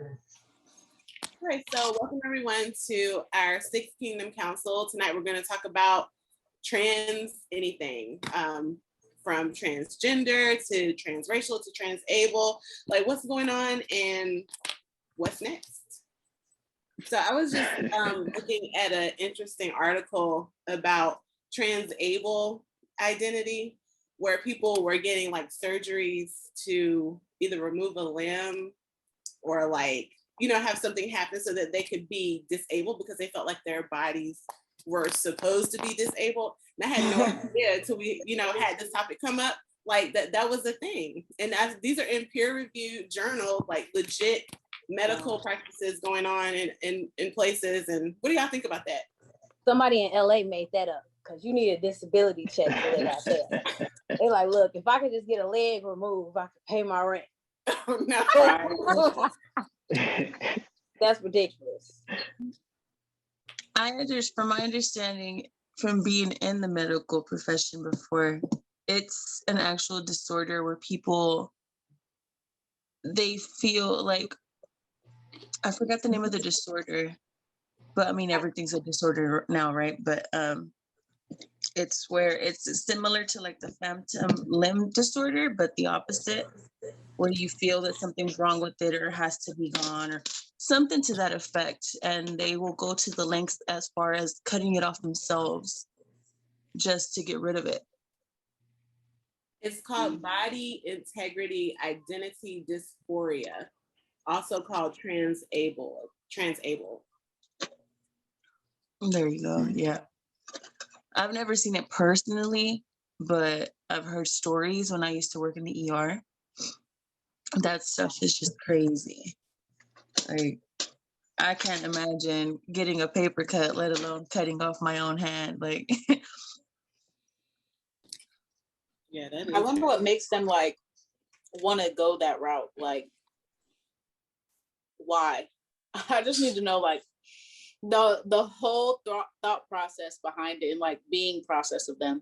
All right, so welcome everyone to our sixth Kingdom Counsel. Tonight we're going to talk about trans anything, from transgender to transracial to transable, like what's going on and what's next. So I was just looking at an interesting article about transable identity, where people were getting like surgeries to either remove a limb or like, you know, have something happen so that they could be disabled because they felt like their bodies were supposed to be disabled. And I had no idea until we, you know, had this topic come up, like that was a thing. And these are in peer-reviewed journals, like legit medical practices going on in places. And what do y'all think about that? Somebody in LA made that up because you need a disability check for that out there. They're like, look, if I could just get a leg removed, I could pay my rent. Oh, no. That's ridiculous. From my understanding, from being in the medical profession before, it's an actual disorder where people, they feel like, I forgot the name of the disorder, but I mean, everything's a disorder now, right? But it's where it's similar to like the phantom limb disorder, but the opposite, where you feel that something's wrong with it or has to be gone or something to that effect. And they will go to the lengths as far as cutting it off themselves just to get rid of it. It's called body integrity identity dysphoria, also called transable. There you go. Yeah. I've never seen it personally, but I've heard stories when I used to work in the ER. That stuff is just crazy. Like, I can't imagine getting a paper cut, let alone cutting off my own hand. Like, yeah, that is. I wonder what makes them like want to go that route. Like, why? I just need to know like the whole thought process behind it and like being process of them,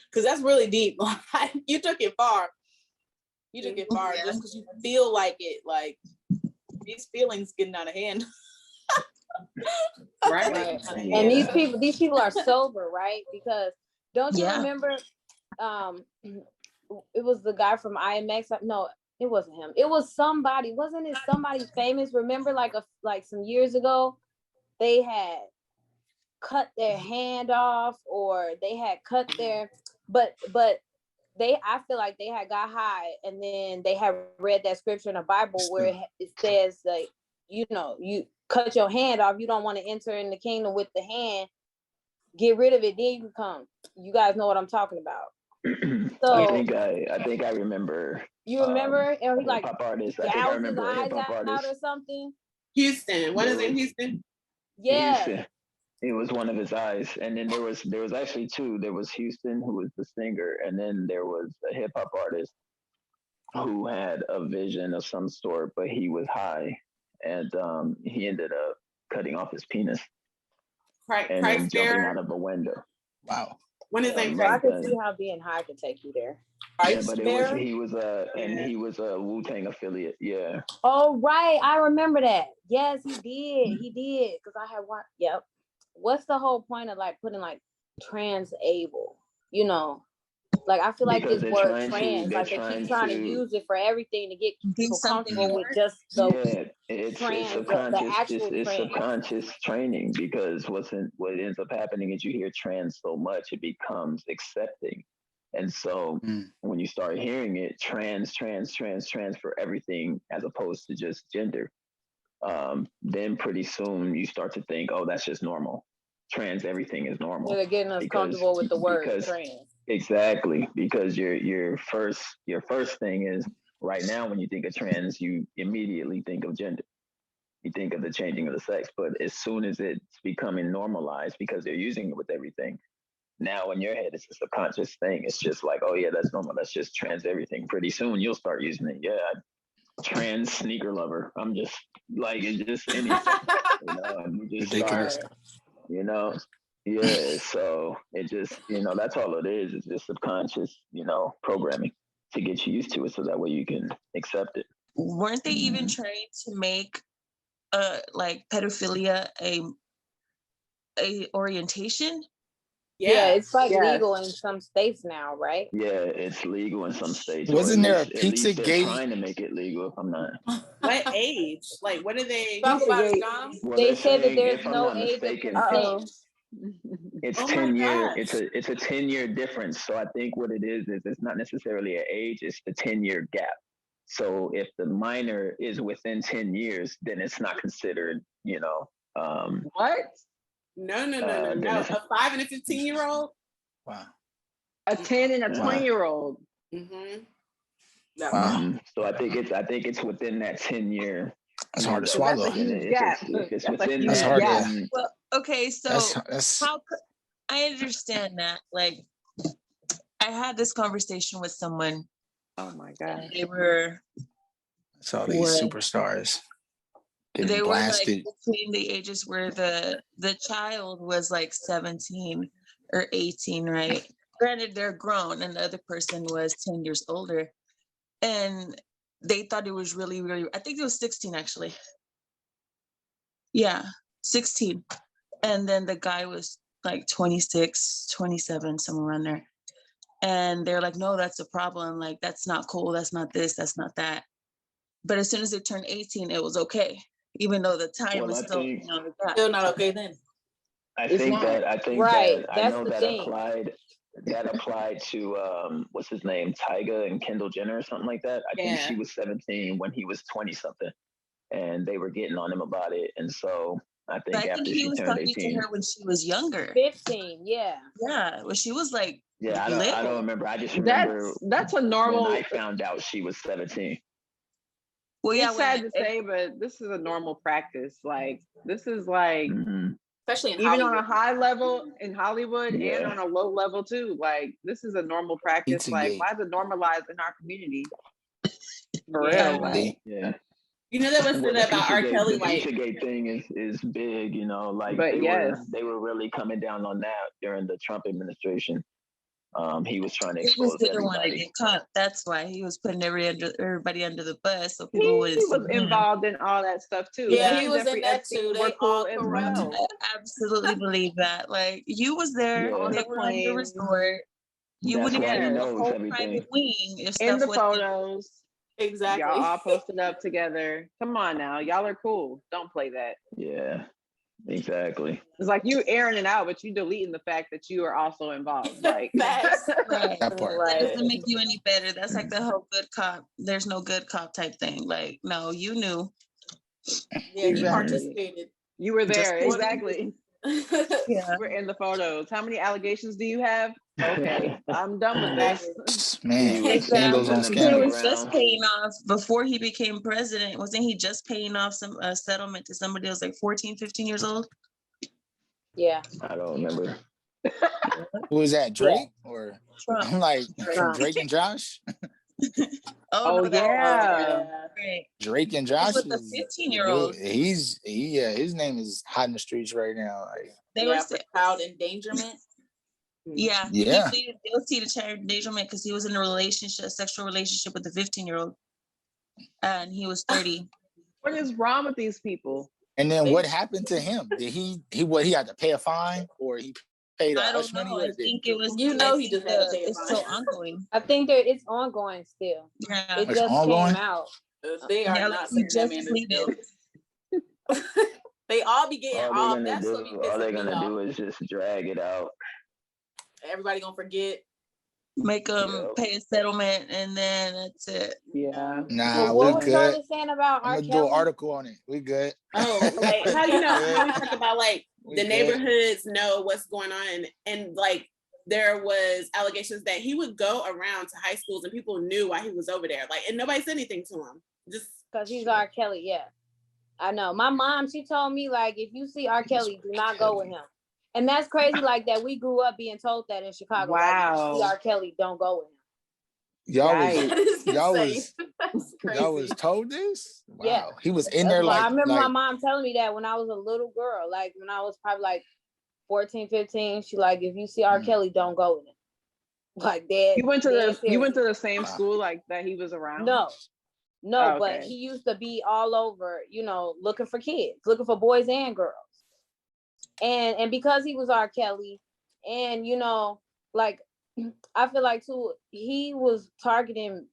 because that's really deep. You took it far. You took it far just because you feel like it. Like these feelings getting out of hand. Right. And these people are sober, right? Because don't you remember it was the guy from IMX? No, it wasn't him. It was somebody. Wasn't it somebody famous? Remember like some years ago, they had cut their hand off or they had cut their but I feel like they had got high and then they had read that scripture in the Bible where it says like, you know, you cut your hand off, you don't want to enter in the kingdom with the hand, get rid of it, then you can come. You guys know what I'm talking about. So I think I remember. You remember? And he like pop artist. gouged his eyes out or something. Houston. What is it, Houston? Yeah. Houston. It was one of his eyes, and then there was actually two. There was Houston, who was the singer, and then there was a hip hop artist who had a vision of some sort, but he was high, and he ended up cutting off his penis and then jumping out of a window. Wow. When his name? So I can see how being high could take you there. Yeah, but he was a Wu-Tang affiliate. Yeah. Oh right, I remember that. Yes, he did. He did because I had one. Yep. What's the whole point of like putting like transable? You know, like I feel like this word trans, like they keep trying to use it for everything to get people comfortable with just the it's subconscious training, because what ends up happening is you hear trans so much it becomes accepting. And so when you start hearing it, trans for everything as opposed to just gender, then pretty soon you start to think, oh, that's just normal. Trans, everything is normal. So they're getting us comfortable with the word trans. Exactly, because your first thing is, right now when you think of trans, you immediately think of gender. You think of the changing of the sex, but as soon as it's becoming normalized, because they're using it with everything, now in your head it's a subconscious thing. It's just like, oh yeah, that's normal. That's just trans everything. Pretty soon you'll start using it. Yeah, trans sneaker lover. I'm just like, it's just anything. You know, and you just start, you know. Yeah, so it just, you know, that's all it is. It's just subconscious, you know, programming to get you used to it, so that way you can accept it. weren't they even trying to make like pedophilia a orientation? Yeah, it's like Yes. legal in some states now, right? Yeah, it's legal in some states. Wasn't there a at least they're Pizzagate? trying to make it legal, if I'm not. What age? Like, what are they? Talk about it, Pizzagate. Dom. Well, They they're said that saying, there's if I'm no not age of mistaken, consent. it's Oh my 10 year. gosh. It's a 10-year difference. So I think what it is it's not necessarily an age. It's the 10-year gap. So if the minor is within 10 years, then it's not considered. What? No. then A it's- 5 and a 15-year-old. Wow. A 10 and a Wow. 20-year-old. Mm-hmm. Wow. So I think it's within that 10-year. That's hard to So that's swallow. a huge gap. If it's That's a within huge That's that, hard to- gap. then Well, okay, so That's how could I understand that? Like, I had this conversation with someone. Oh my God. They were that's all these What? superstars getting they were like blasted. between the ages where the child was like 17 or 18, right? Granted, they're grown, and the other person was 10 years older, and they thought it was really, really. I think it was 16 actually. Yeah, 16, and then the guy was like 26, 27, somewhere around there. And they're like, no, that's a problem. Like, that's not cool. That's not this. That's not that. But as soon as they turned 18, it was okay, even though the time Well, was I still, think- Still not okay then. I It's think not. that I Right, that's know the that thing. applied to what's his name, Tyga and Kendall Jenner or something like that. I think Yeah. she was 17 when he was 20 something, and they were getting on him about it. And so I but think I after think he she was turned talking 18, to her when she was younger. 15, yeah. Yeah, when she was like, yeah, I little. don't remember. I just remember That's a when normal. I found out she was 17. well, yeah, It's sad to say, but this is a normal practice. Like, this is like Mhm. Especially in even on Hollywood. a high level in Hollywood and Yeah. on a low level too. Like, this is a normal practice. Like, Pizzagate. why is it normalized in our community? For Yeah. real. Like, Yeah. You know, that was Well, said about R. Kelly, the like, Pizzagate thing is big, like But they yes. were really coming down on that during the Trump administration. He was trying to he was expose didn't want to everybody. get caught. That's why he was putting everybody under the bus so he people wouldn't was see him. involved in all that stuff too. Yeah, Me he and was in Jeffrey that Epstein too. They were cool all as corrupt. well. I absolutely believe that. Like, you was there. Yeah. On They the were on your plane, resort. You That's wouldn't why he get a knows whole everything. private wing if in stuff the wasn't. photos. Exactly. Y'all all posted up together. Come on now, y'all are cool. Don't play that. Yeah, exactly. It's like you airing it out, but you deleting the fact that you are also involved. Like, Facts. Right. That part. That Right. doesn't make you any better. That's like the whole good cop. There's no good cop type thing. Like, no, you knew. Yeah, you Exactly. participated. You were there. Just- Exactly. Yeah. We're in the photos. How many allegations do you have? Okay, I'm done with this. Man, He was scandals on standing He on the scandals. was just ground. paying off before he became president. Wasn't he just paying off some settlement to somebody who was like 14, 15 years old? Yeah. I don't remember. Who was that? Drake or Trump. I'm like from Trump. Drake and Josh? Oh, no, that yeah. right. Drake and Josh with the is 15-year-old. his name is hot in the streets right now. Like, They Yeah, were for child endangerment. yeah. Yeah. He pleaded guilty to child endangerment because he was in a relationship, a sexual relationship with a 15-year-old. And he was 30. What is wrong with these people? and then what happened to him? Did he had to pay a fine or he paid a I hush don't money? know. What I is it? think it was. You know I he think just had to pay a it's fine. still ongoing. I think that it's ongoing still. Yeah. It It's just ongoing? came out. They are Yeah, not like he sending that just man to pleaded. jail. They all be getting All off. they're That's what be gonna do, all they're pissing me gonna off. do is just drag it out. Everybody gonna forget. Make him Yep. pay a settlement, and then that's it. Yeah. Nah, But we what was good. Charlie saying about I'm R. gonna do an Kelly? article on it. We good. oh, like, how do you know? How we talk about, like, We the good. neighborhoods know what's going on, and like, there was allegations that he would go around to high schools and people knew why he was over there, like, and nobody said anything to him. Just Because he's R. Kelly, yeah. I know. My mom, she told me, like, if you see R. Kelly, do not go with him. And that's crazy, like, that we grew up being told that in Chicago. Like, if you see Wow. R. Kelly, don't go with him. Y'all was Yikes. that is y'all insane. was That's crazy. y'all was told this? Wow. Yeah. He was in That's there why like I remember like my mom telling me that when I was a little girl, like when I was probably like 14, 15, she like, if you see R. Mm. Kelly, don't go with him. Like that. You went to the dead same Wow. school like that he was around? No. No, Oh, but okay. he used to be all over, you know, looking for kids, looking for boys and girls. And because he was R. Kelly, and you know, like I feel like too, he was targeting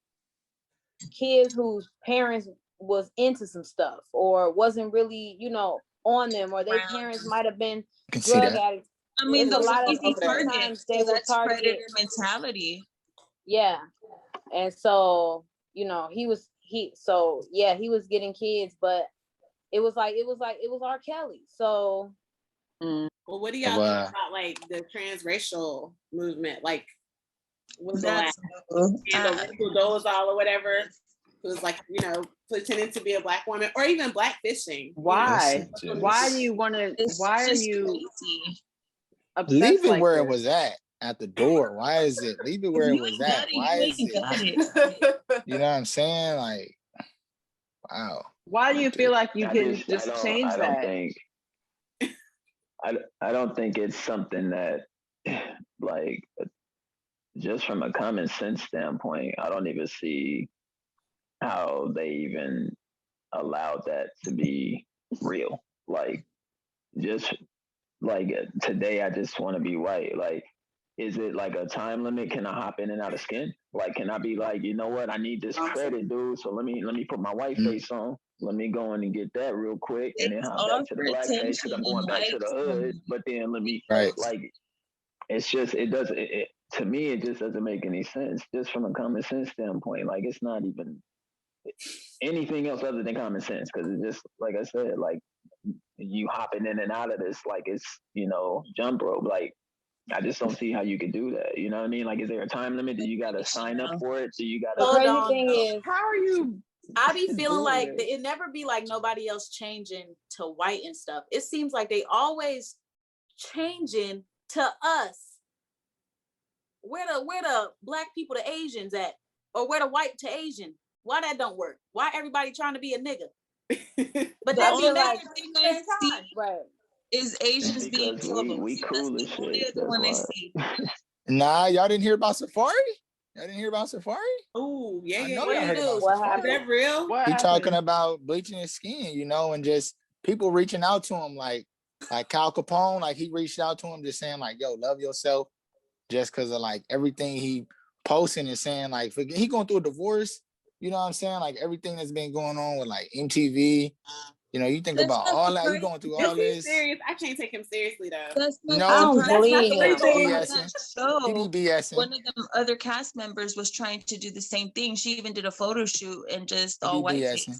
kids whose parents was into some stuff or wasn't really, you know, on them, or their parents might have been I can see drug that. addicts. I mean, It's a those are lot of easy sometimes targets. they So will that's target. predator mentality. Yeah. And so, you know, he was getting kids, but it was R. Kelly. So Well, what do y'all think about like the transracial movement? Like, what's the last Rachel Dolezal or whatever, who's like, you know, pretending to be a black woman, or even blackfishing. Why? You know? Why do you want to? Why are you crazy. obsessed Leave it like where this? it was at the door. Why is it? Leave it where it was at. Why is it? You know what I'm saying? Like, wow. Why do you feel like you I can just, just I don't, change I don't that? think, I don't think it's something that, like, just from a common sense standpoint, I don't even see how they even allowed that to be real. Like, just like today, I just want to be white. Like, is it like a time limit? Can I hop in and out of skin? Like, can I be like, you know what? I need this credit, dude. So let me put my white face on. Let me go in and get that real quick, and then It's hop all back to the for black face because attention I'm and going back to the likes hood. But then let me Right. like, it's just it doesn't. To me, it just doesn't make any sense. Just from a common sense standpoint, like it's not even anything else other than common sense because it's just like I said, like you hopping in and out of this like it's jump rope. Like I just don't see how you could do that. You know what I mean? Like, is there a time limit? Do you got to sign up for it? Do you got the to? crazy on, thing though. is, How are you? I be feeling doing like this? it never be like nobody else changing to white and stuff. It seems like they always changing to us. Where the black people to Asians at, or where the white to Asian? Why that don't work? Why everybody trying to be a nigga? But The that only be like thing I see right? is Asians being Because killed. we That's cool the as only shit. other That's one I why. see. Nah, y'all didn't hear about Safari? Y'all didn't hear about Safari? Oh, yeah, I yeah. know What y'all do you heard do? about What Is Safari. that real? What He happened? talking about bleaching his skin, and just people reaching out to him like Cal Capone, like he reached out to him just saying like, yo, love yourself, just because of like everything he posting and saying like he going through a divorce, you know what I'm saying? Like everything that's been going on with like MTV, you think That's about not all that, you surprising. going through Is all he this. serious? I can't take him seriously though. That's not No, I don't That's not believe the him. he way be forward. on that BSing. He show. be BSing. One of them other cast members was trying to do the same thing. She even did a photo shoot and just He all be white BSing. face.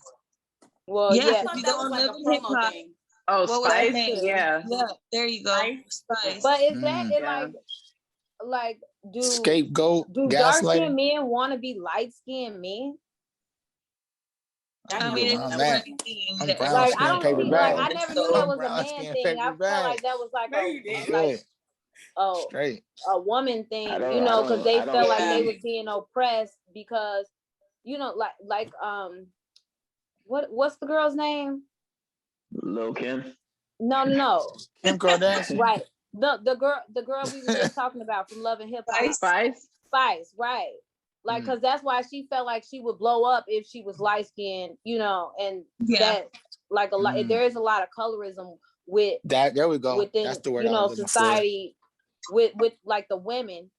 Well, Yeah, I yeah, if thought you that go was on like Love a and Hip promo Hop, thing. Oh, what was her Spice. name? Yeah. Yeah, there you go. Spice? Spice. but is that it? Yeah. Like do Scapegoat, dark skinned gaslighting. men want to be light skinned men? That's I not mean, what it's I'm the that was. that. funny thing I'm that brown Like everybody I skin don't paper see. knows. Like bag. I never knew that So, I'm was a brown man skin thing. I paper felt bag. like that was like No, you I'm didn't. a straight. a woman I thing, don't. I because don't. they I don't felt like they Yeah. was see. being oppressed because, what's the girl's name? Lil Kim. No. Kim Kardashian. Right. The girl we were just talking about from Love and Hip Hop. Spice. Spice, right. Like, because that's why she felt like she would blow up if she was light skinned, and yeah. that like a lot there is a lot of colorism with There we go. within That's the word I was looking society with like the women.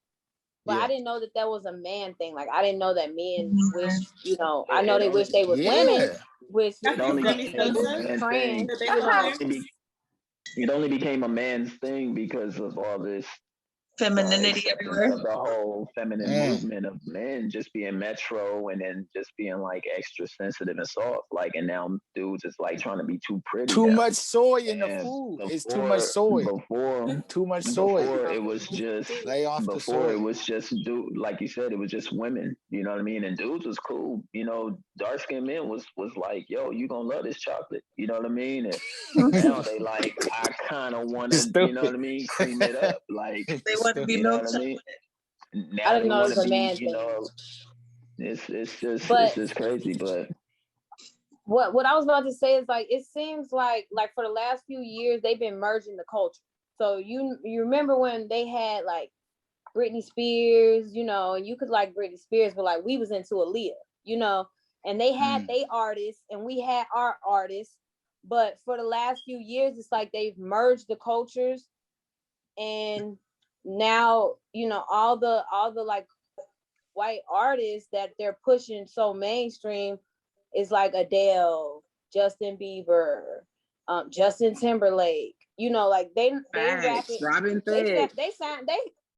But Yeah. I didn't know that was a man thing. Like I didn't know that men wish, I It- know it they only- wish they was Yeah. women, wish That's It what only Sammy became a Sosa. man thing. trans, That they you were know. twins. It only became a man's thing because of all this Femininity acceptance everywhere. of the whole feminine Mm. movement of men just being metro and then just being like extra sensitive and soft. Like, and now dudes is like trying to be too pretty. Too now. much soy in the And food. It's too much soy. Too much soy. Before it was just Lay off the before soy. it was just dude, like you said, it was just women. You know what I mean? And dudes was cool. Dark skinned men was like, yo, you gonna love this chocolate. You know what I mean? And now they like, I kind of want to, you know what I mean, cream it up. Like, They want to be you know milk what I chocolate. mean? I Now didn't they know it want was to a be, man thing. it's But just crazy. But what I was about to say is like it seems like for the last few years they've been merging the culture. So you remember when they had like Britney Spears, and you could like Britney Spears, but like we was into Aaliyah, and they had they artists and we had our artists. But for the last few years, it's like they've merged the cultures, and now, you know, all the like white artists that they're pushing so mainstream is like Adele, Justin Bieber, Justin Timberlake. You know, like they rapping, Robin they Thicke. sound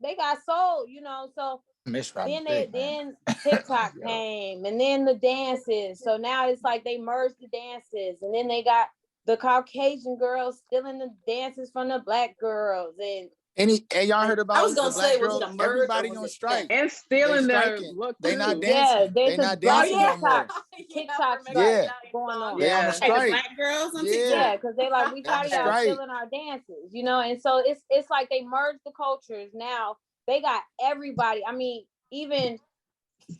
they got soul. You know, so Miss Robin then Thicke, man. TikTok Yo. came, and then the dances. So now it's like they merged the dances, and then they got the Caucasian girls stealing the dances from the black girls, and Y'all heard about I was the gonna black say, was it girls? a merge or Everybody was on it strike. And stealing They their striking. look. They not too. dancing. there's They a not black dancing no more. TikTok Yeah, strike Yeah. going on. They on Yeah. the Like the strike. black girls on Yeah. TikTok. Yeah, because they like, we They on tired of the y'all strike. stealing our dances, you know. And so it's like they merged the cultures. Now they got everybody. I mean, even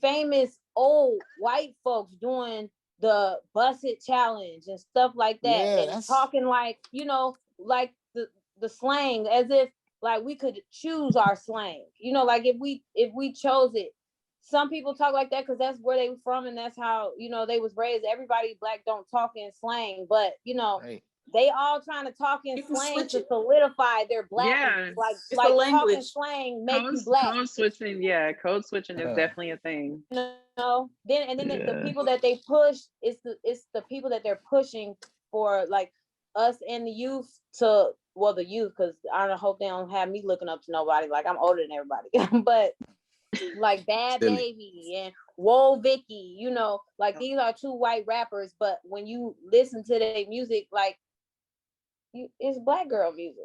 famous old white folks doing the bust it challenge and stuff like that, Yeah, and that's talking like, you know, like the slang, as if like we could choose our slang, you know, like if we chose it. Some people talk like that because that's where they were from, and that's how, you know, they was raised. Everybody black don't talk in slang, but you know, right. they all trying to talk in You can slang switch to it. solidify their blackness. Yeah. It's Like the talking language. slang make you black. Code switching. Yeah, code switching is Yeah. definitely a thing. You know, then and then the Yeah. people that they push, it's the people that they're pushing for, like us and the youth to, well, the youth, because I don't hope they don't have me looking up to nobody, like I'm older than everybody. But like Bad Silly. Baby and Whoa Vicky, you know, like these are two white rappers, but when you listen to their music, like it's black girl music,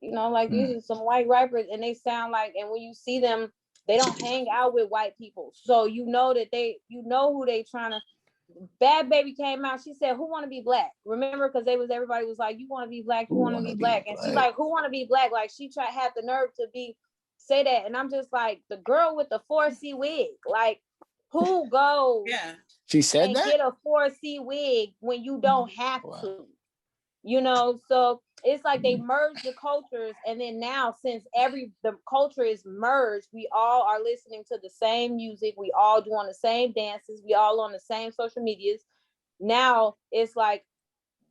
you know, like these are some white rappers, and they sound like, and when you see them, they don't hang out with white people, so you know that you know who they trying to. Bad Baby came out, she said, who want to be black? Remember, because everybody was like, you want to be black, you want to be black, and she's like, who want to be black? Like she had the nerve to say that, and I'm just like, the girl with the 4C wig, like who goes Yeah. She said and that? get a 4C wig when you don't have Wow. to, you know? So it's like they merged the cultures, and then now, since the culture is merged, we all are listening to the same music, we all doing the same dances, we all on the same social medias. Now it's like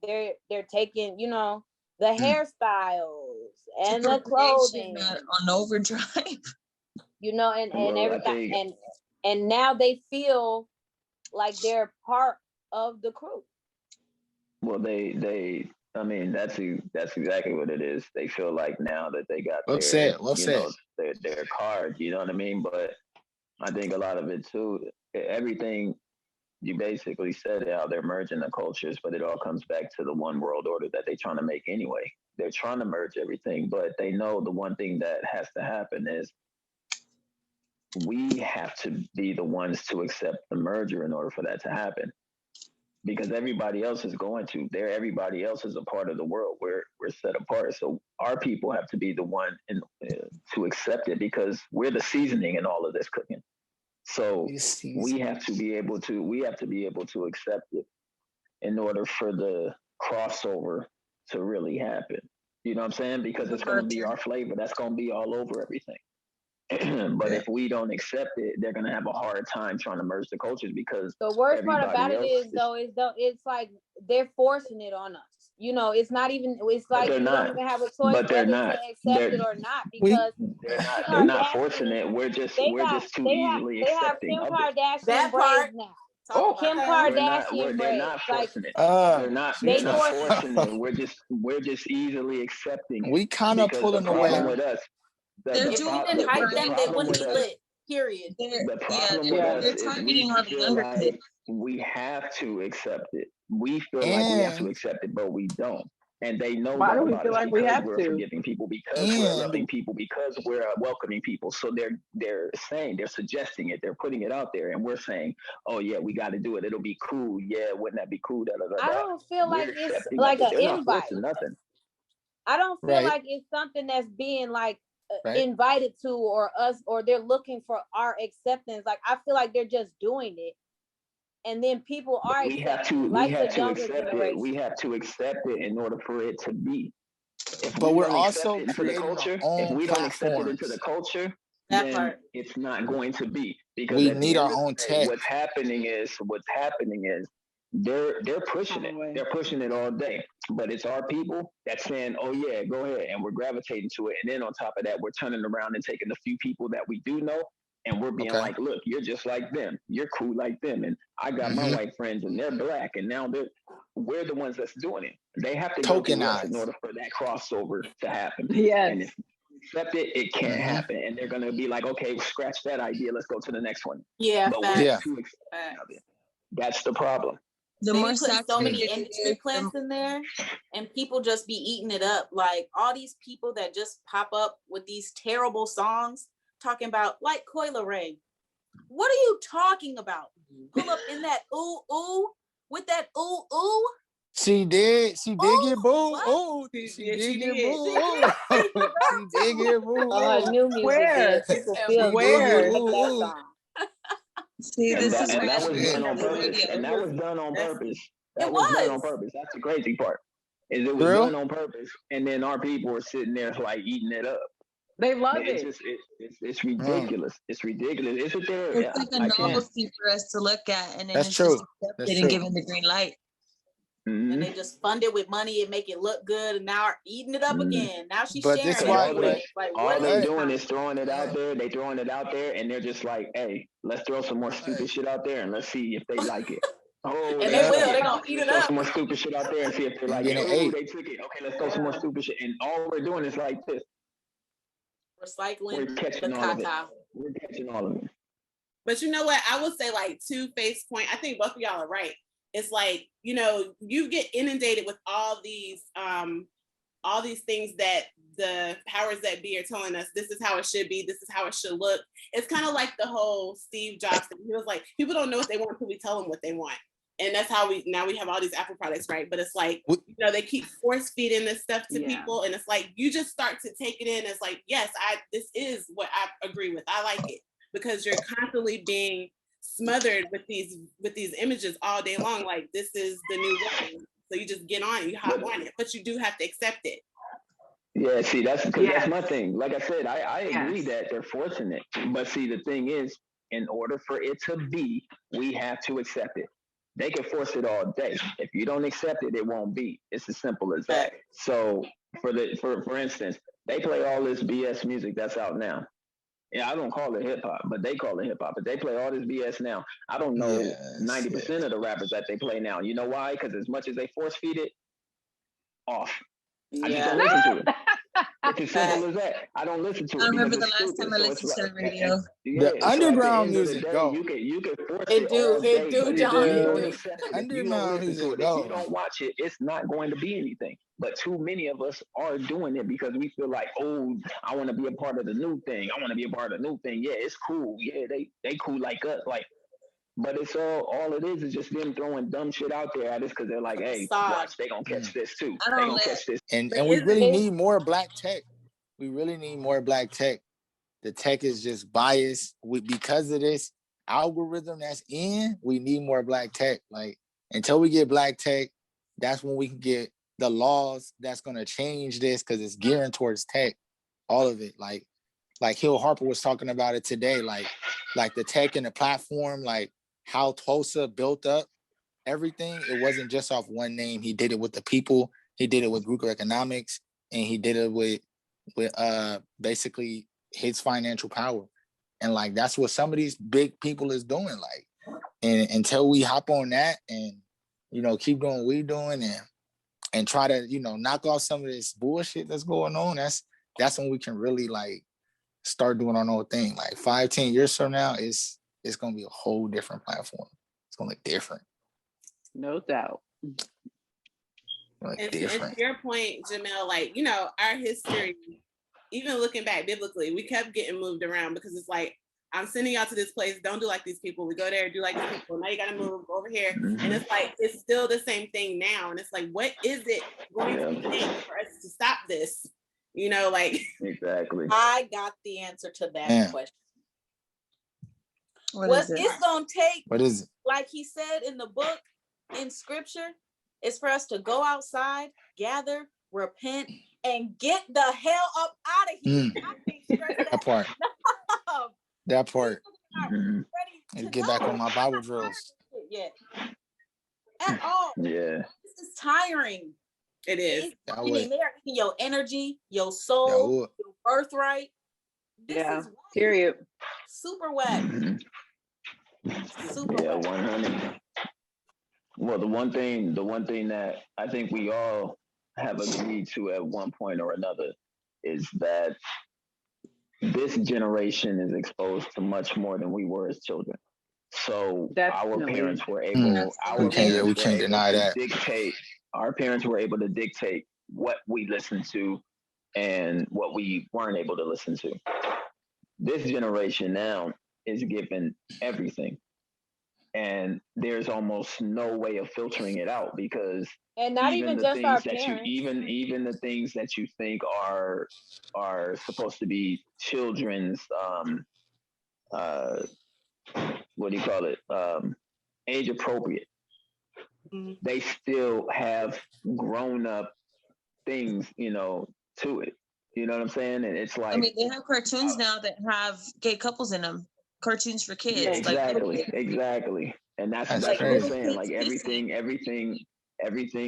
they're taking, you know, the hairstyles and the clothing, on overdrive. you know, and Well, I everything, think and now they feel like they're part of the crew. well they I mean that's exactly what it is. They feel like now that they got Well their said. Well you said. know their card, you know what I mean? But I think a lot of it too, everything you basically said how they're merging the cultures, but it all comes back to the one world order that they're trying to make anyway. They're trying to merge everything, but they know the one thing that has to happen is we have to be the ones to accept the merger in order for that to happen. Because everybody else is going to. Everybody else is a part of the world. We're set apart. So our people have to be the one to accept it, because we're the seasoning in all of this cooking. So we have to be able to accept it in order for the crossover to really happen. You know what I'm saying? Because it's going to be our flavor. That's going to be all over everything. But if we don't accept it, they're going to have a hard time trying to merge the cultures, because the worst part about it is it's like they're forcing it on us. You know, it's not even, it's like you don't even have a choice whether to accept it or not, because they're not forcing it. We're just too easily accepting Kim of it. Kardashian That braids part. now. Oh, Kim Kardashian They're braids. not Like forcing it. they They're not forcing forcing it. We're just easily accepting it. We kind of Because pulling the problem away. with us, If we didn't hype them, they wouldn't be lit. Period. The problem with us is we feel like we have to accept it. We feel like we have to accept it, but we don't. And they know Why that do we about feel us, like we because have we're to? forgiving people, because we're loving people, because we're welcoming people. So they're suggesting it, they're putting it out there, and we're saying, oh yeah, we got to do it. It'll be cool. Yeah, wouldn't that be cool? Da, da, da, I da. don't feel We're like it's accepting like it. an They're not invite. forcing nothing. I don't feel like it's something that's being like invited to, or us, or they're looking for our acceptance. Like I feel like they're just doing it, and then people are accepting it, like the younger generation. We have to accept it in order for it to be. But we're also creating our own if we don't accept it platforms. into the culture, That then part. it's not going to be, because We at the need end our of the own day, tech. what's happening is they're pushing it. Away. They're pushing it all day. But it's our people that's saying, "Oh yeah, go ahead," and we're gravitating to it. And then on top of that, we're turning around and taking the few people that we do know, and we're being Okay. like, "Look, you're just like them. You're cool like them." And I got my Mm-hmm. white friends, and they're black, and now we're the ones that's doing it. They have to go through us in Tokenize. order for that crossover to happen. Yes. And if accept it, it can't Mm-hmm. happen. And they're gonna be like, okay, scratch that idea. Let's go to the next one. Yeah, But facts. we're Yeah. too excited Facts. of it. That's the problem. The They more be putting so many saturated it industry is, plants in there, and people just be eating it up. Like all these people that just pop up with these terrible songs talking about, like Coil Ray. What are you talking about? Pull up in that ooh ooh with that ooh ooh. She did get booed. What? Oh, She she did, did she get did. booed. Oh, she did get booed. Her Oh, new music Where? did. People She feel did good get Where? with that ooh. song. see, And this that is and where that I was think done the on purpose. radio. And that was done on That's- purpose. It That was done on was. purpose. That's the crazy part. Is it was Real? done on purpose, and then our people are sitting there like eating it up. They love It's it. just it's ridiculous. It's ridiculous. Is it there? It's like a I can't. novelty for us to look at, and then That's it's true. just That's accepted and true. given the green light. Mhm. And they just fund it with money and make it look good, and now are eating it up Mhm. again. Now she's But this sharing Because why, all everywhere. but they Like, all what they is hey, doing this? is throwing it out there. They throwing it out there, and they're just like, "Hey, let's throw some more stupid hey, shit out there, and let's see if they like it." Oh, And they they yeah, took will. it. They're gonna eat Let's it throw some up. more stupid shit out there and see if they I'm like it. getting Oh, ate. they took it. Okay, let's throw some more stupid shit. And all we're doing is like this. We're Recycling the catching all of it. caca. We're catching all of it. But you know what? I would say like two-face point. I think both of y'all are right. It's like, you know, you get inundated with all these things that the powers that be are telling us this is how it should be, this is how it should look. It's kind of like the whole Steve Jobs thing. He was like, people don't know what they want until we tell them what they want. And that's how we have all these Apple products, right? But it's like, you know, they keep force feeding this stuff to people, and it's like you just start to take it in as like, yes, this is what I agree with. I like it, because you're constantly being smothered with these images all day long. Like, this is the new way. So you just get on it, you hop on it, but you do have to accept it. Yeah, see, that's because Yes. that's my thing. Like I said, I agree Yes. that they're forcing it. But see, the thing is, in order for it to be, we have to accept it. They can force it all day. If you don't accept it, it won't be. It's as simple as that. So for instance, they play all this BS music that's out now. Yeah, I don't call it hip hop, but they call it hip hop. But they play all this BS now. I don't know Yes, 90% of the rappers that they play now. You know why? Because as much as they force feed it, off. I just don't Yeah. listen to it. It's as simple as that. I don't listen to it. I remember because the it's last stupid. time I So it's listened to the like, radio. yeah, the so at the underground end of the music day, go. you can force It it do, all it day, do, but if John, you it don't do. accept it, if you don't Underground listen to music it, if you go. don't watch it, it's not going to be anything. But too many of us are doing it because we feel like, oh, I want to be a part of the new thing. I want to be a part of the new thing. Yeah, it's cool. Yeah, they cool like us. Like, but it's all it is just them throwing dumb shit out there at us because they're like, hey, watch, they gonna catch this too. I They don't gonna let catch this. And But we is really it- need more black tech. We really need more black tech. The tech is just biased. Because of this algorithm that's in, we need more black tech. Like, until we get black tech, that's when we can get the laws that's gonna change this, because it's gearing towards tech. All of it. Like Hill Harper was talking about it today. Like the tech and the platform, like how Tulsa built up everything. It wasn't just off one name. He did it with the people. He did it with group economics, and he did it with basically his financial power. And like that's what some of these big people is doing. Like, and until we hop on that and keep doing what we doing and try to knock off some of this bullshit that's going on, that's when we can really like start doing our own thing. Like 5-10 years from now, it's gonna be a whole different platform. It's gonna look different. No doubt. And to your point, Jamel, like, our history, even looking back biblically, we kept getting moved around because it's like, I'm sending y'all to this place, don't do like these people. We go there, do like these people. Now you got to move over here. And it's like, it's still the same thing now. And it's like, what is it going to take for us to stop this? Like. Exactly. I got the answer to that question. What is it? It's going to take, what is it? Like he said in the book, in scripture, is for us to go outside, gather, repent, and get the hell up out of here. That part. That part. Mhm. Ready to And get back go. on my Bible drills. Yeah. At all. Yeah. This is tiring. It is. It's That draining. would. They're eating your energy, your That soul, would. your birthright. This Yeah. is whack. Period. Super whack. Mhm. Super Yeah, whack. 100. Well, the one thing that I think we all have agreed to at one point or another is that this generation is exposed to much more than we were as children. So our Definitely. parents were Mm. able, our We can't. Yeah, we parents were can't able deny to that. dictate. Our parents were able to dictate what we listened to and what we weren't able to listen to. This generation now is given everything, and there's almost no way of filtering it out because And not even even the just our things that you parents. even the things that you think are supposed to be children's uh what do you call it, age appropriate, Mhm. they still have grown up things, to it. You know what I'm saying? And it's I like, mean, they have cartoons now that have gay couples in them. Cartoons for kids, yeah, like exactly. And that's That's what I'm crazy. saying. Like everything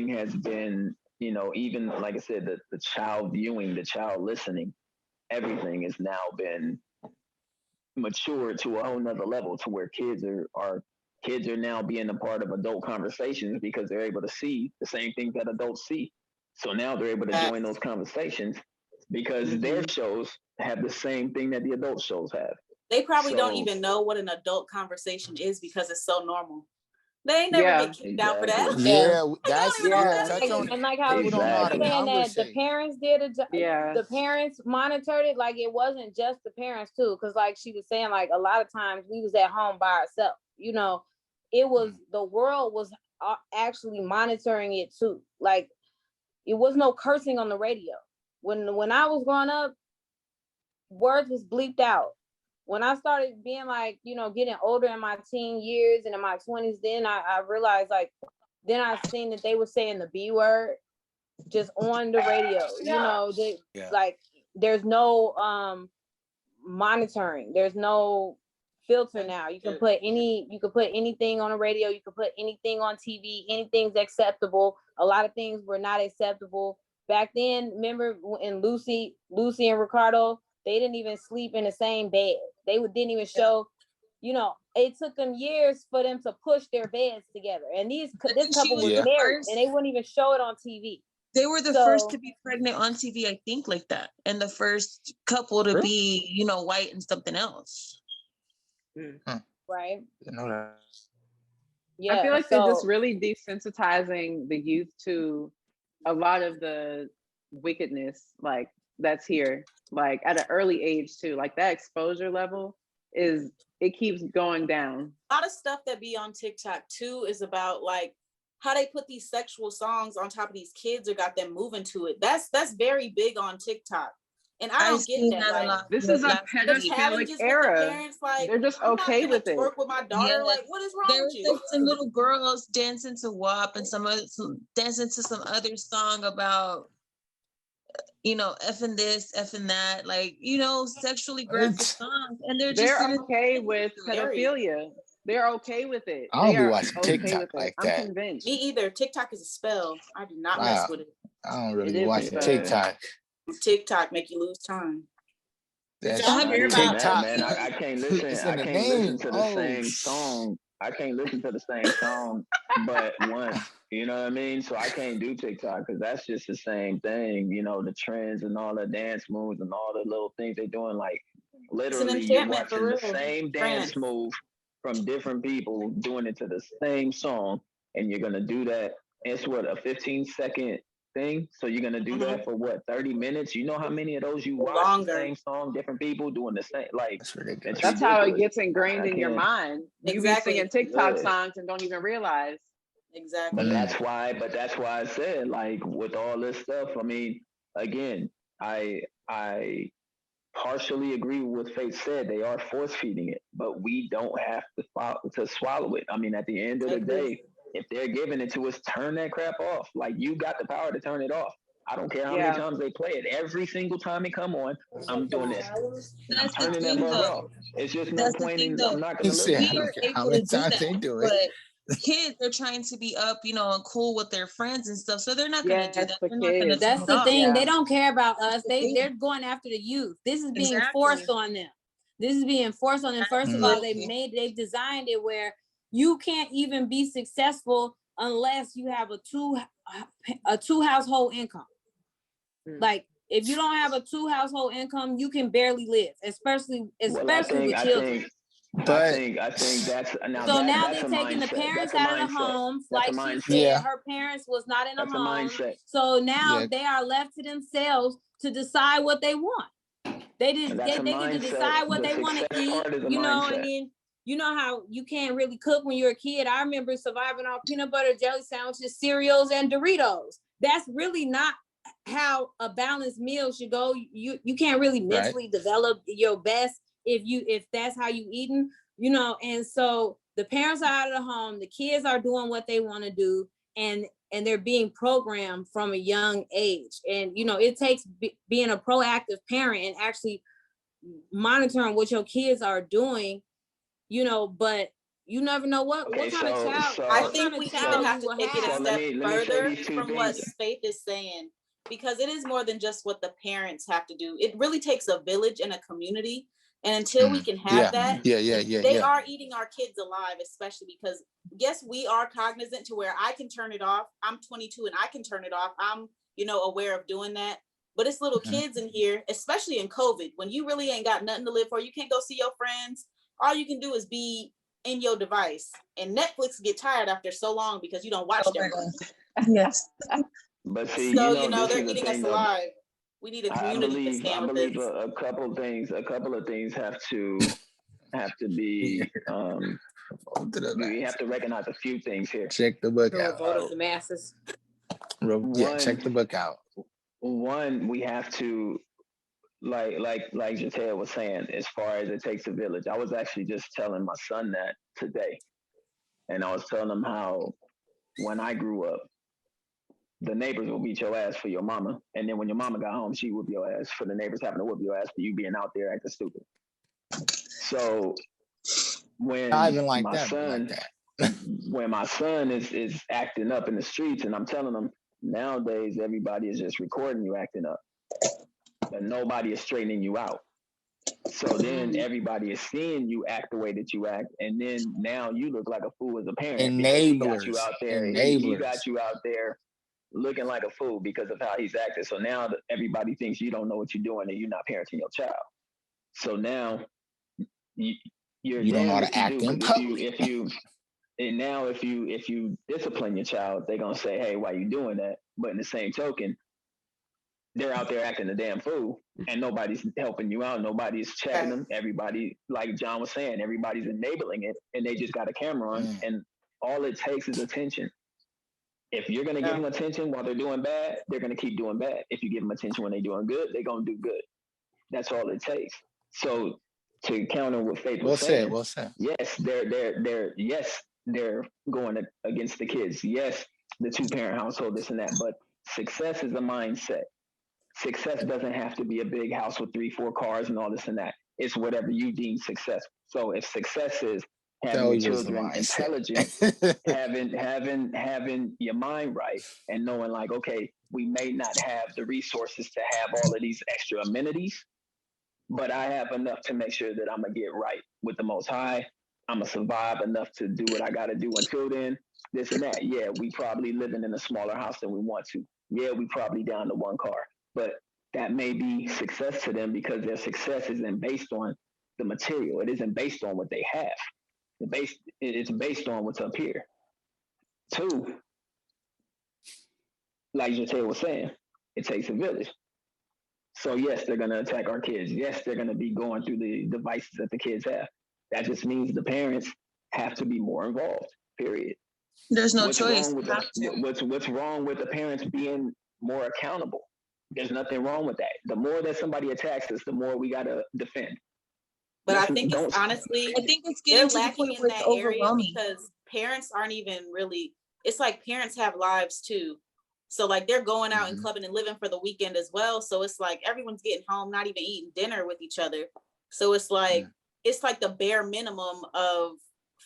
has been, even like I said, the child viewing, the child listening, everything has now been matured to a whole nother level to where kids are now being a part of adult conversations because they're able to see the same things that adults see. So now they're able to join those conversations because their shows have the same thing that the adult shows have. They probably don't So even know what an adult conversation is because it's so normal. They ain't never Yeah. get kicked out for that. exactly. Yeah, They don't that's even know what Yeah. that touch is. on it. And like how People don't know how to Exactly. saying that the conversate. parents did a job, Yes. the parents monitored it. Like it wasn't just the parents too, because like she was saying, like a lot of times we was at home by ourselves. It was the world was actually monitoring it too. Like it was no cursing on the radio. When I was growing up, words was bleeped out. When I started being like, getting older in my teen years and in my 20s, then I realized like, then I seen that they were saying the B word just on the radio. Yeah. Like there's no monitoring. There's no filter now. You can put anything on the radio, you can put anything on TV, anything's acceptable. A lot of things were not acceptable. Back then, remember in Lucy and Ricardo, they didn't even sleep in the same bed. They didn't even show, it took them years for them to push their beds together. And this couple was Yeah. married and they wouldn't even show it on TV. they were the first to be pregnant on TV, I think, like that, and the first couple to be, white and something else. Right. You know that. Yeah. I feel like they're just really desensitizing the youth to a lot of the wickedness, like that's here, like at an early age too. Like that exposure level it keeps going down. A lot of stuff that be on TikTok too is about like how they put these sexual songs on top of these kids or got them moving to it. That's very big on TikTok. And I don't get that. a Like, lot. This is a last week. pedophilic challenges with the era. parents, like They're just I'm not okay gonna with it. twerk with my daughter. Yes. Like, what is wrong There with was you? like some little girls dancing to WAP and some dancing to some other song about, effing this, effing that, like, sexually graphic songs. And they're just They're okay with Scary. pedophilia. They're okay with it. I don't They be are watching okay TikTok with it. like I'm that. convinced. Me either. TikTok is a spell. I do not Wow. mess with it. I don't It really be is watching a- TikTok. TikTok make you lose time. That's y'all hear about- TikTok. Man, I can't listen. It's I in the can't listen name. to the same song. I can't listen to the same song, but once. You know what I mean? So I can't do TikTok because that's just the same thing. The trends and all the dance moves and all the little things they're doing. Like literally, you're enchantment for watching the real. same dance move from different people doing it to the same song, and you're gonna do that. It's what, a 15-second thing. So you're gonna do that for what, 30 minutes? You know how many of those you watch? Longer. The same song, different people doing the same. Like That's ridiculous. That's how it ridiculous. gets ingrained in your can't- mind. You Exactly. be singing TikTok Yeah. songs and don't even realize. Exactly. But that's why I said, like, with all this stuff, I mean, again, I partially agree with what Faith said. They are force feeding it, but we don't have to swallow it. I mean, at the end of the day, if they're giving it to us, turn that crap off. Like, you got the power to turn it off. I don't care how Yeah. many times they play it. Every single time it come on, I'm doing this. I'm That's the turning that thing, mug though. off. It's just no That's the point thing, in. though. I'm not He gonna said, listen I We to are don't it. care how able many to do times that, they do it. but kids are trying to be up, and cool with their friends and stuff. So they're not gonna do Yes, that. for They're not gonna kids. turn That's it the off. thing. Yeah. They don't care about us. thing. They're going after the youth. This is being Exactly. forced on them. This is being forced on them. First of all, Absolutely. they've designed it where you can't even be successful unless you have a two household income. Like if you don't have a 2 household income, you can barely live, especially Well, I think, with I children. think, I But think, I think that's now So now that's they're a taking the mindset. parents That's a out of the mindset. homes. That's a Like she mindset. said, yeah, her parents was not in the That's a home. mindset. So now yeah, they are left to themselves to decide what they want. They And that's a get to mindset. decide what The they want to success eat, part is a and mindset. then you know how you can't really cook when you're a kid. I remember surviving off peanut butter jelly sandwiches, cereals, and Doritos. That's really not how a balanced meal should go. You can't really right. mentally develop your best if that's how you eating, and so the parents are out of the home, the kids are doing what they want to do, and they're being programmed from a young age. And it takes being a proactive parent and actually monitoring what your kids are doing, but you never know what Okay, kind of child I what think kind we of even child have you to will take it a so have. let step me say further these two from what things. Faith is saying, because it is more than just what the parents have to do. It really takes a village and a community. And until we can have Yeah, that, yeah, they are eating our kids alive, especially because yes, we are cognizant to where I can turn it off. I'm 22 and I can turn it off. I'm, aware of doing that. But it's little kids in here, especially in COVID, when you really ain't got nothing to live for. You can't go see your friends. All you can do is be in your device. And Netflix get tired after so long because you don't watch Oh them my much. God. Yes. But see, So, this they're is the eating us thing though. alive. We need a I community to believe stand with this. a couple of things have to yeah. be Vote to the we have max. to recognize a few things here. Check the book The out. vote of the masses. Yeah, check One, the book out. we have to like Jatea was saying, as far as it takes a village. I was actually just telling my son that today, and I was telling him how when I grew up, the neighbors will beat your ass for your mama, and then when your mama got home, she whooped your ass for the neighbors having to whoop your ass for you being out there acting stupid. So when I even like my that. son, Like that. when my son is acting up in the streets, and I'm telling him nowadays everybody is just recording you acting up, but nobody is straightening you out. So then everybody is seeing you act the way that you act, and then now you look like a fool as a parent because he got you Enablers. out there. He got you out there looking like a fool because of how he's acting. So now everybody thinks you don't know what you're doing and you're not parenting your child. So now you're You don't know how damned to if you act do, in because public. if you discipline your child, they're gonna say, "Hey, why you doing that?" But in the same token, they're out there acting a damn fool, and nobody's helping you out. Nobody's checking them. Everybody, like John was saying, everybody's enabling it, and they just got a camera on, and all it takes is attention. If you're gonna give them attention while they're doing bad, they're gonna keep doing bad. If you give them attention when they're doing good, they're gonna do good. That's all it takes. So to counter what Faith was saying, Well said. yes, they're going against the kids. Yes, the 2-parent household, this and that. But success is a mindset. Success doesn't have to be a big house with 3-4 cars and all this and that. It's whatever you deem successful. So if success is having your children intelligent, having your mind right, and knowing like, okay, we may not have the resources to have all of these extra amenities, but I have enough to make sure that I'm gonna get right with the Most High. I'm gonna survive enough to do what I gotta do until then. This and that. Yeah, we probably living in a smaller house than we want to. Yeah, we probably down to 1 car, but that may be success to them because their success isn't based on the material. It isn't based on what they have. It's based on what's up here. 2, like Jate was saying, it takes a village. So yes, they're going to attack our kids. Yes, they're going to be going through the devices that the kids have. That just means the parents have to be more involved. Period. There's no What's choice. what's wrong with the parents being more accountable? There's nothing wrong with that. The more that somebody attacks us, the more we got to defend. But I think it's honestly, I think it's they're getting to the lacking point in where it's that area overwhelming. because parents aren't even really, it's like parents have lives too. So like they're going out and clubbing and living for the weekend as well. So it's like everyone's getting home, not even eating dinner with each other. So it's like the bare minimum of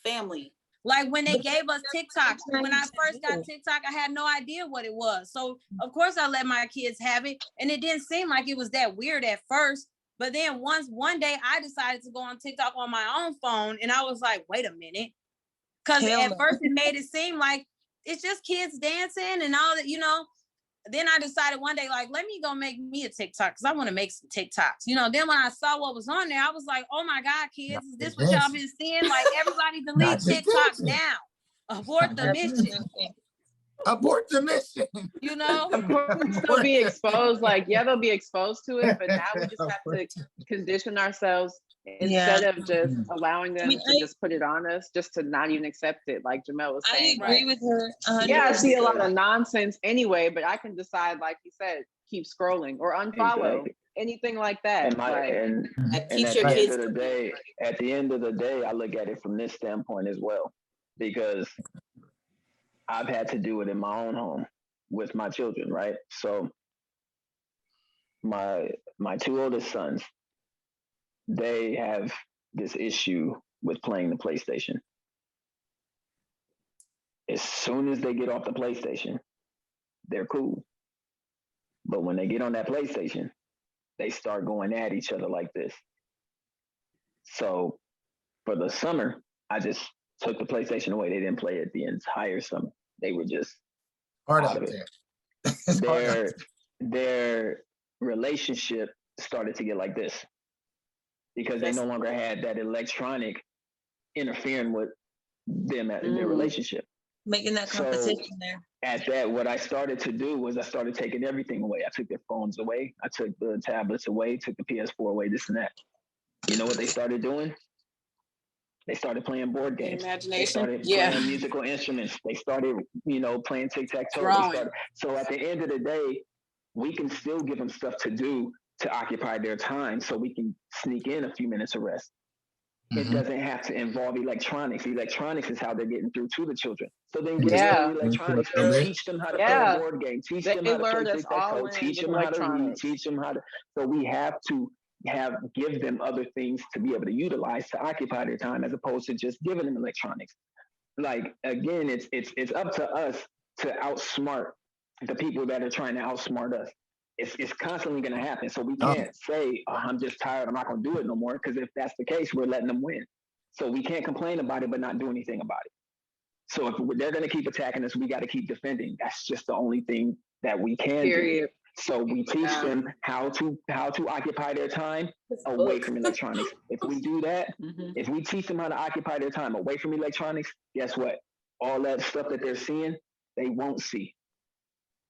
family. Like when they gave us TikTok, when I first got TikTok, I had no idea what it was. So of course I let my kids have it. And it didn't seem like it was that weird at first. But then one day I decided to go on TikTok on my own phone. And I was like, wait a minute. Because at first it made it seem like it's just kids dancing and all that, you know. Then I decided one day, like, let me go make me a TikTok because I want to make some TikToks. You know, then when I saw what was on there, I was like, oh my God, kids, is this what y'all been seeing? Like, everybody delete TikTok now. Abort the mission. Abort the mission. You know? Of course, they'll be exposed. Like, yeah, they'll be exposed to it, but now we just have to condition ourselves instead of just allowing them to just put it on us, just to not even accept it. Like Jamel was saying. I agree with her. 100%. Yeah, I see a lot of nonsense anyway, but I can decide, like you said, keep scrolling or unfollow, anything like that. And at the end of the day, I look at it from this standpoint as well, because I've had to do it in my own home with my children, right? So my two oldest sons, they have this issue with playing the PlayStation. As soon as they get off the PlayStation, they're cool. But when they get on that PlayStation, they start going at each other like this. So for the summer, I just took the PlayStation away. They didn't play it the entire summer. They were just hard out of it. Their relationship started to get like this because they no longer had that electronic interfering with them in their relationship. Making that competition there. At that, what I started to do was I started taking everything away. I took their phones away. I took the tablets away, took the PS4 away, this and that. You know what they started doing? They started playing board games. They started playing musical instruments. They started, playing tic-tac-toe. So at the end of the day, we can still give them stuff to do to occupy their time so we can sneak in a few minutes of rest. It doesn't have to involve electronics. Electronics is how they're getting through to the children. So then get rid of electronics and teach them how to play a board game. Teach them how to play tic-tac-toe. Teach them how to read. Teach them how to. So we have to give them other things to be able to utilize to occupy their time, as opposed to just giving them electronics. Like, again, it's up to us to outsmart the people that are trying to outsmart us. It's constantly going to happen. So we can't say, oh, I'm just tired, I'm not going to do it no more. Because if that's the case, we're letting them win. So we can't complain about it, but not do anything about it. So if they're going to keep attacking us, we got to keep defending. That's just the only thing that we can do. So we teach them how to occupy their time away from electronics. If we do that, if we teach them how to occupy their time away from electronics, guess what? All that stuff that they're seeing, they won't see.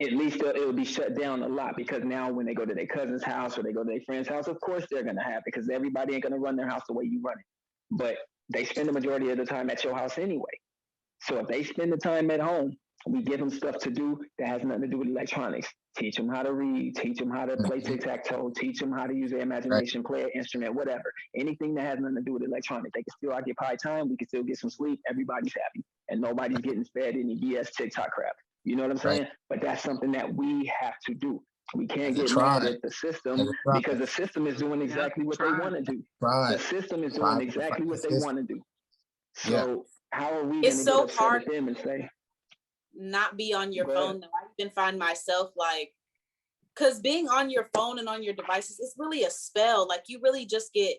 At least it'll be shut down a lot, because now when they go to their cousin's house or they go to their friend's house, of course they're going to have it, because everybody ain't going to run their house the way you run it. But they spend the majority of the time at your house anyway. So if they spend the time at home, we give them stuff to do that has nothing to do with electronics. Teach them how to read, teach them how to play tic-tac-toe, teach them how to use their imagination, play an instrument, whatever. Anything that has nothing to do with electronics. They can still occupy time. We can still get some sleep. Everybody's happy. And nobody's getting fed any BS TikTok crap. You know what I'm saying? Right. But that's something that we have to do. We can't get mad at the system, because the system is doing exactly what they want to do. The system is doing exactly what they want to do. So how are we going to get upset at them and say, not be on your phone though? I even find myself like, because being on your phone and on your devices, it's really a spell. Like, you really just get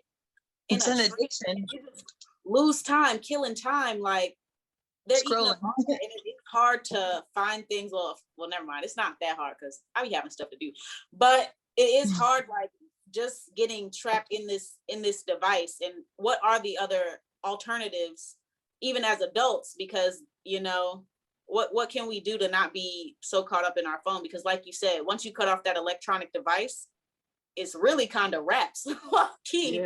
it's an addiction. You just lose time, killing time. Like, they're scrolling, and it's hard to find things. Well, never mind. It's not that hard because I be having stuff to do, but it is hard. Like, just getting trapped in this device. And what are the other alternatives, even as adults? Because what can we do to not be so caught up in our phone? Because like you said, once you cut off that electronic device, it's really kind of wraps. Key.